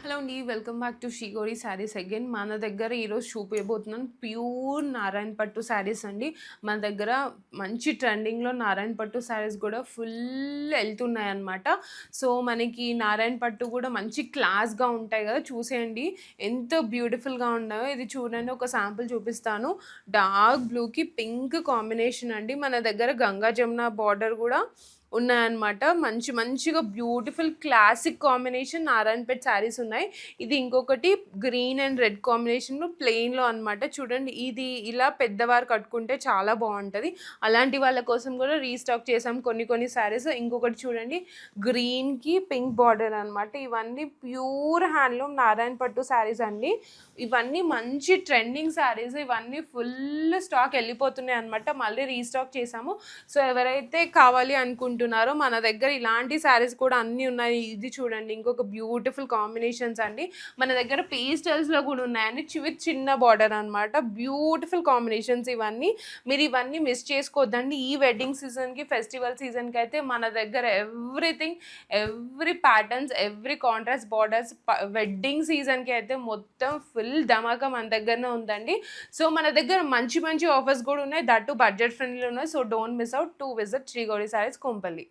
Hello అండి. Welcome back to Sri Gauri sarees again. మన దగ్గర ఈరోజు చూపియబోతున్నాను ప్యూర్ నారాయణ పట్టు శారీస్ అండి. మన దగ్గర మంచి ట్రెండింగ్‌లో నారాయణ పట్టు శారీస్ గూడా ఫుల్ ఎళ్తున్నాయన్నమాట. సో, మనకి నారాయణ పట్టు గూడా మంచి క్లాస్‌గా ఉంటాయి గదా! చూసేయండి ఎంత బ్యూటిఫుల్‌గా ఉన్నాయో. ఇది చూడండి, ఒక శాంపుల్ చూపిస్తాను. డార్క్ బ్లూకి పింక్ కాంబినేషన్ అండి. మన దగ్గర గంగా జమున బార్డర్ గూడా ఉన్నాయన్నమాట. మంచిగా beautiful classic combination Narayanpet saris ఉన్నాయి. ఇది ఇంకొకటి గ్రీన్ అండ్ రెడ్ కాంబినేషన్‌లో ప్లెయిన్‌లో అనమాట. చూడండి, ఇది ఇలా పెద్దవారు కట్టుకుంటే చాలా బావుంటది. అలాంటి వాళ్ళ కోసం గూడా రీస్టాక్ చేసాం కొన్ని శారీస్. ఇంకొకటి చూడండి, గ్రీన్‌కి పింక్ బార్డర్ అనమాట. ఇవన్నీ ప్యూర్ హ్యాండ్లూమ్ నారాయణ పట్టు శారీస్ అండి. ఇవన్నీ మంచి ట్రెండింగ్ శారీస్. ఇవన్నీ ఫుల్ స్టాక్ ఎళ్ళిపోతున్నాయి అనమాట. మళ్ళీ రీస్టాక్ చేసాము. సో, ఎవరైతే కావాలి అనుకుంటున్నారో మన దగ్గర ఇలాంటి శారీస్ కూడా అన్నీ ఉన్నాయి. ఇది చూడండి, ఇంకొక బ్యూటిఫుల్ కాంబినేషన్స్ అండి. మన దగ్గర పేస్టల్స్‌లో కూడా ఉన్నాయండి. చిన్న బార్డర్ అనమాట. బ్యూటిఫుల్ కాంబినేషన్స్ ఇవన్నీ. మీరు ఇవన్నీ మిస్ చేసుకోవద్దండి. ఈ వెడ్డింగ్ సీజన్‌కి, ఫెస్టివల్ సీజన్‌కి అయితే మన దగ్గర everything, every patterns, every contrast borders wedding సీజన్‌కి అయితే మొత్తం ఫుల్ ధమాకా మన దగ్గరనే ఉందండి. సో, మన దగ్గర మంచి ఆఫర్స్ కూడా ఉన్నాయి. దట్ టూ బడ్జెట్ ఫ్రెండ్లీలో ఉన్నాయి. So, don't miss out to visit Shri Gauri sarees Kompally.